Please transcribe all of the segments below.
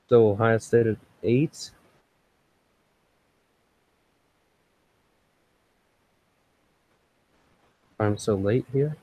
So Ohio State at 8. I'm so late here.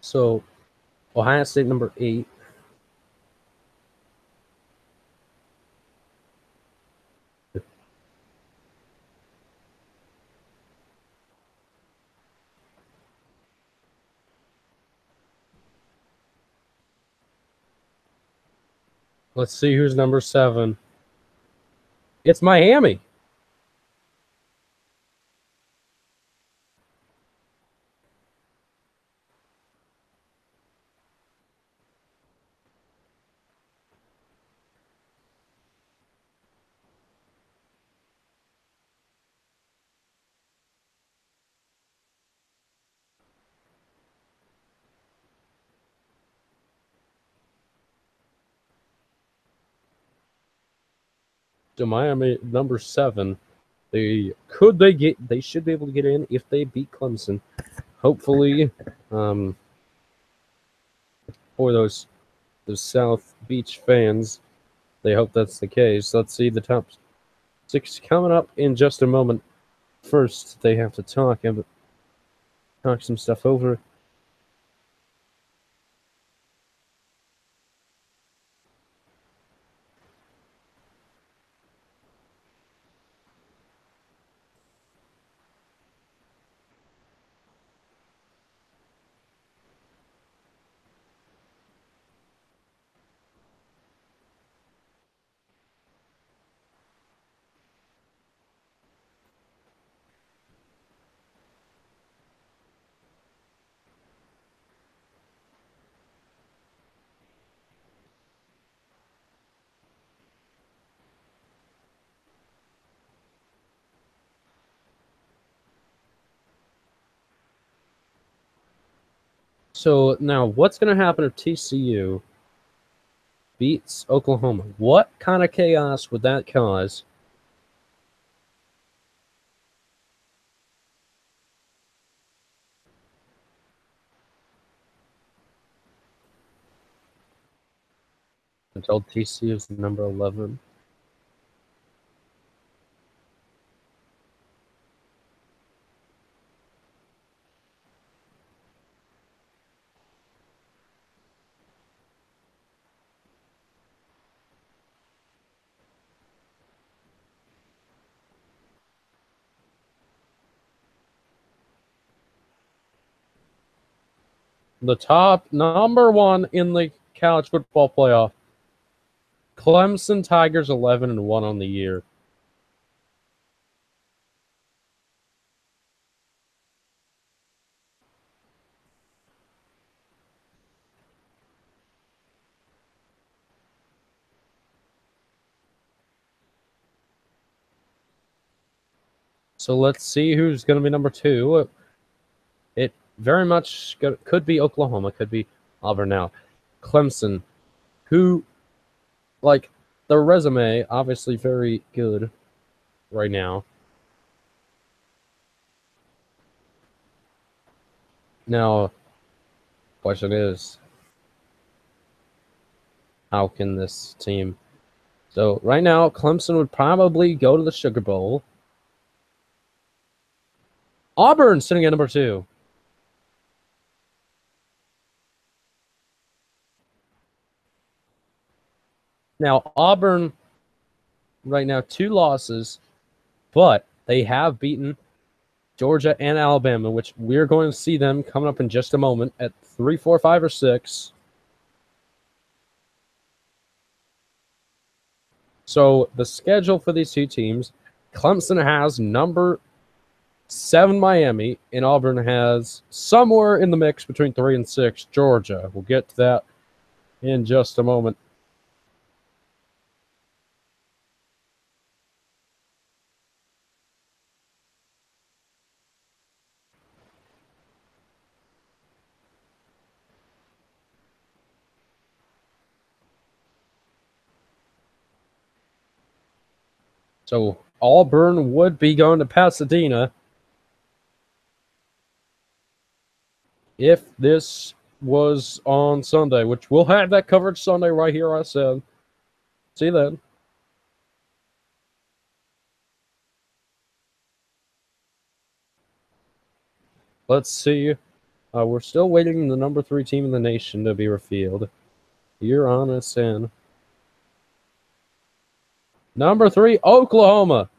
So Ohio State number 8. Let's see who's number 7. It's Miami. So Miami number 7. They should be able to get in if they beat Clemson. Hopefully, for those South Beach fans, they hope that's the case. Let's see the top 6 coming up in just a moment. First, they have to talk some stuff over. So now, what's going to happen if TCU beats Oklahoma? What kind of chaos would that cause? Until TCU is number 11. The top number 1 in the college football playoff. Clemson Tigers 11-1 on the year. So let's see who's going to be number 2. It very much could be Oklahoma, could be Auburn now. Clemson, who, like, their resume, obviously very good right now. Now, question is, how can this team? So right now, Clemson would probably go to the Sugar Bowl. Auburn sitting at number 2. Now, Auburn, right now, 2 losses, but they have beaten Georgia and Alabama, which we're going to see them coming up in just a moment at 3, 4, 5, or 6. So the schedule for these 2 teams, Clemson has number 7 Miami, and Auburn has somewhere in the mix between 3 and 6 Georgia. We'll get to that in just a moment. So Auburn would be going to Pasadena if this was on Sunday, which we'll have that coverage Sunday right here, I said. See you then. Let's see. We're still waiting the number 3 team in the nation to be revealed. You're on us in. Number 3, Oklahoma.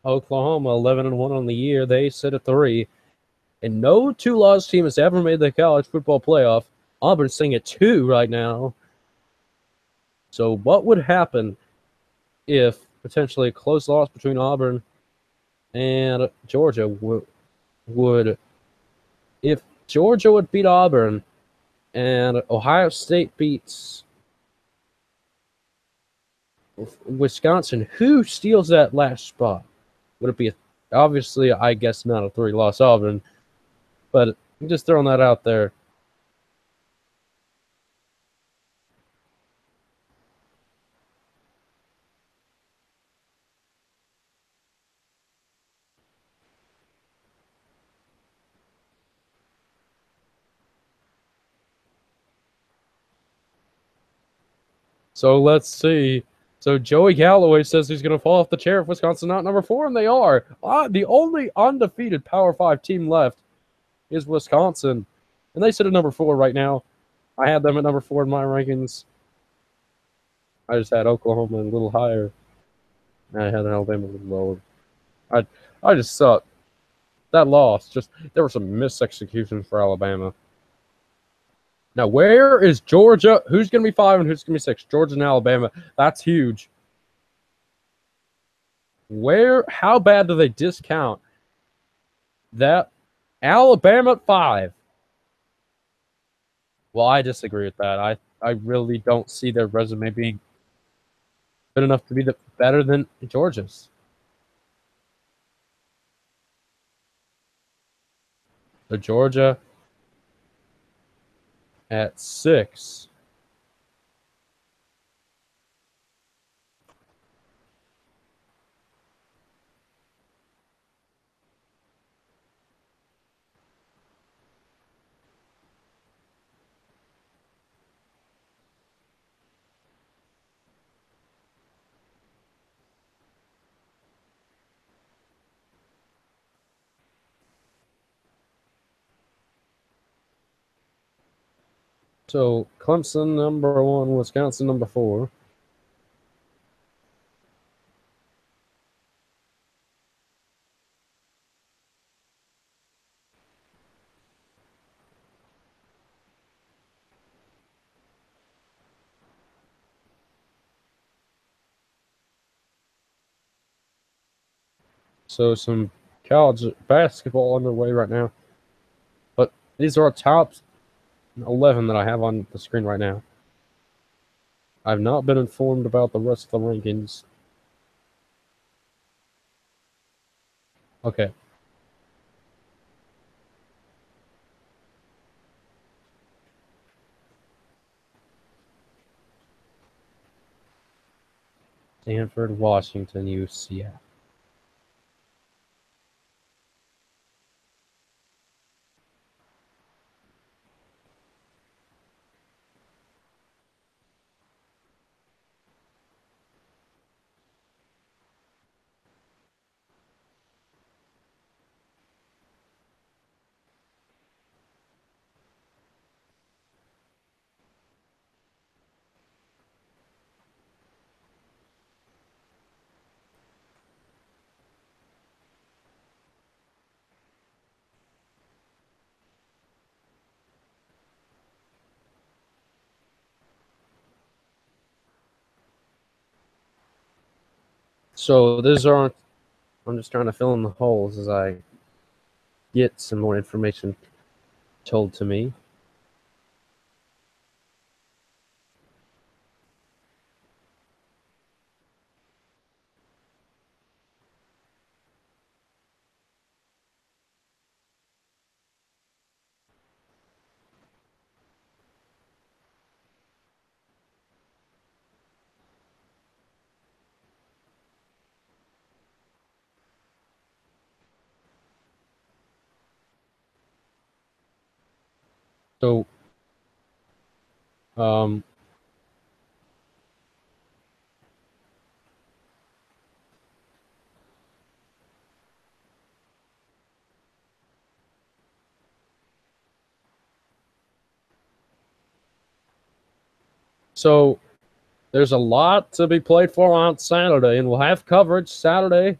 Oklahoma 11-1 on the year. They sit at 3. And no two-loss team has ever made the college football playoff. Auburn's sitting at 2 right now. So what would happen if potentially a close loss between Auburn and Georgia would if Georgia would beat Auburn and Ohio State beats Wisconsin, who steals that last spot? Would it be obviously, I guess, not a 3-loss Auburn, but I'm just throwing that out there. So let's see. So Joey Galloway says he's going to fall off the chair if Wisconsin not number 4, and they are. The only undefeated Power 5 team left is Wisconsin, and they sit at number 4 right now. I had them at number 4 in my rankings. I just had Oklahoma a little higher. I had Alabama a little lower. I just thought that loss, there were some missed executions for Alabama. Now, where is Georgia? Who's going to be 5 and who's going to be 6? Georgia and Alabama. That's huge. How bad do they discount that? Alabama at 5. Well, I disagree with that. I really don't see their resume being good enough to be better than Georgia's. So Georgia at 6. So Clemson number 1, Wisconsin number 4. So some college basketball underway right now. But these are our top 11 that I have on the screen right now. I've not been informed about the rest of the rankings. Okay. Stanford, Washington, UCF. So these aren't. I'm just trying to fill in the holes as I get some more information told to me. So, um, so there's a lot to be played for on Saturday, and we'll have coverage Saturday.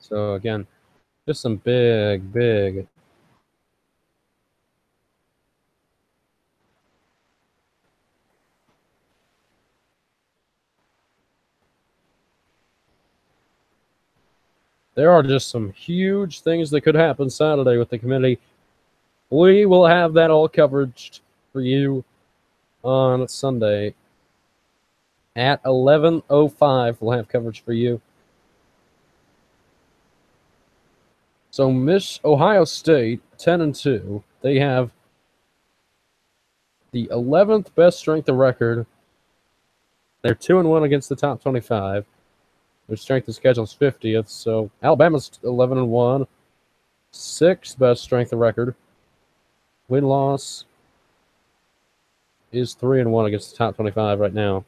So again, just some big. There are just some huge things that could happen Saturday with the committee. We will have that all covered for you on Sunday at 11:05. We'll have coverage for you. So Miss Ohio State, 10-2. They have the 11th best strength of record. They're 2-1 against the top 25. Their strength of schedule is 50th. So Alabama's 11-1, sixth best strength of record. Win loss is 3-1 against the top 25 right now.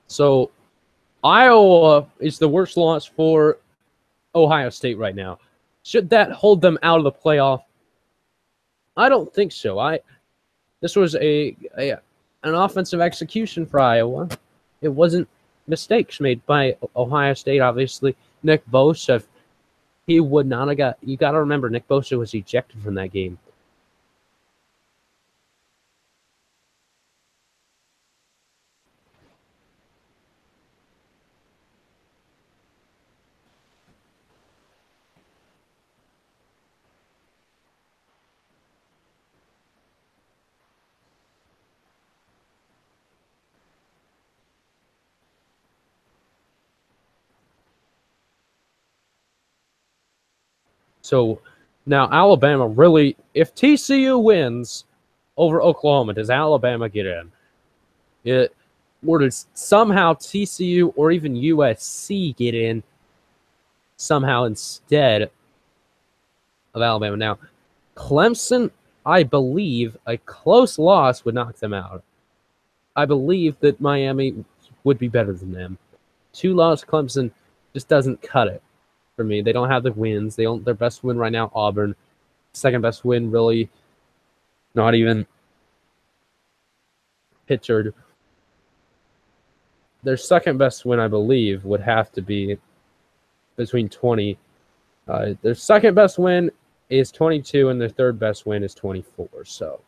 So Iowa is the worst loss for Ohio State right now. Should that hold them out of the playoff? I don't think so. This was an offensive execution for Iowa. It wasn't mistakes made by Ohio State. Obviously, Nick Bosa, he would not have got. You got to remember, Nick Bosa was ejected from that game. So now Alabama really, if TCU wins over Oklahoma, does Alabama get in? Or does somehow TCU or even USC get in somehow instead of Alabama? Now, Clemson, I believe a close loss would knock them out. I believe that Miami would be better than them. Two-loss Clemson just doesn't cut it for me. They don't have the wins. Their best win right now, Auburn. Second best win, really not even pictured. Their second best win, I believe, would have to be between 20. Their second best win is 22, and their third best win is 24. So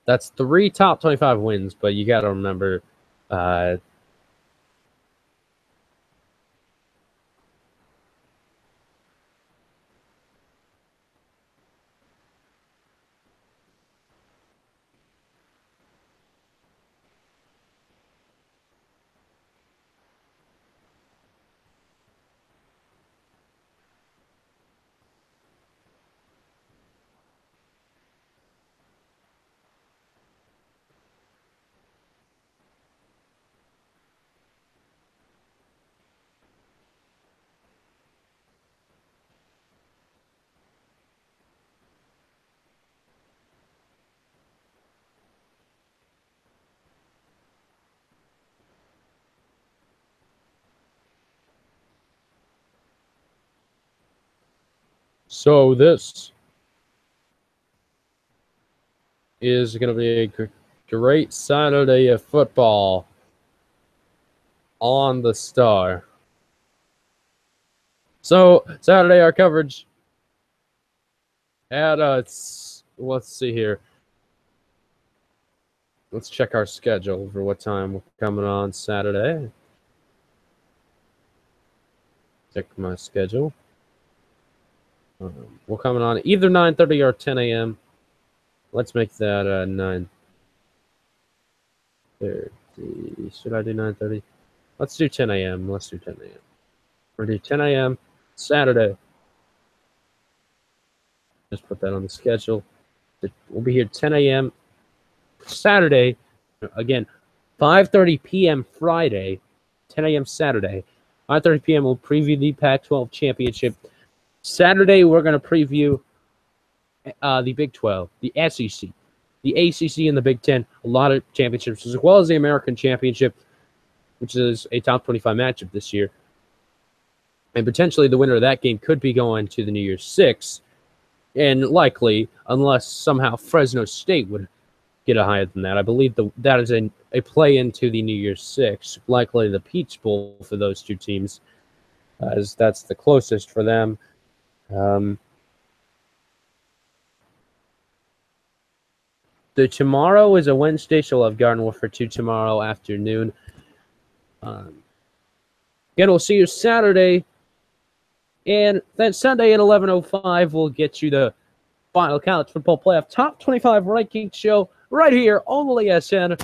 that's three top 25 wins, but you got to remember So this is going to be a great Saturday of football on the Star. So Saturday, our coverage at let's see here. Let's check our schedule for what time we're coming on Saturday. Check my schedule. We're coming on either 9:30 or 10 a.m. Let's make that 9:30. Should I do 9:30? Let's do 10 a.m. Let's do 10 a.m. We're going to do 10 a.m. Saturday. Just put that on the schedule. We'll be here 10 a.m. Saturday. Again, 5:30 p.m. Friday, 10 a.m. Saturday. 5:30 p.m. we'll preview the Pac-12 championship. Saturday, we're going to preview the Big 12, the SEC, the ACC, and the Big 10. A lot of championships, as well as the American Championship, which is a top 25 matchup this year. And potentially the winner of that game could be going to the New Year's Six. And likely, unless somehow Fresno State would get a higher than that, I believe that is a play into the New Year's Six. Likely the Peach Bowl for those two teams, as that's the closest for them. The tomorrow is a Wednesday, so we'll have Garden Warfare 2 tomorrow afternoon. Again, we'll see you Saturday. And then Sunday at 11:05, we'll get you the final college football playoff top 25 ranking show right here on the SN.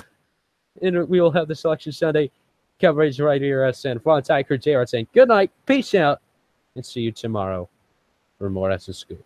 And we will have the Selection Sunday coverage right here at SN. For Ty Crew, JR saying good night, peace out, and see you tomorrow for more SN Scoop.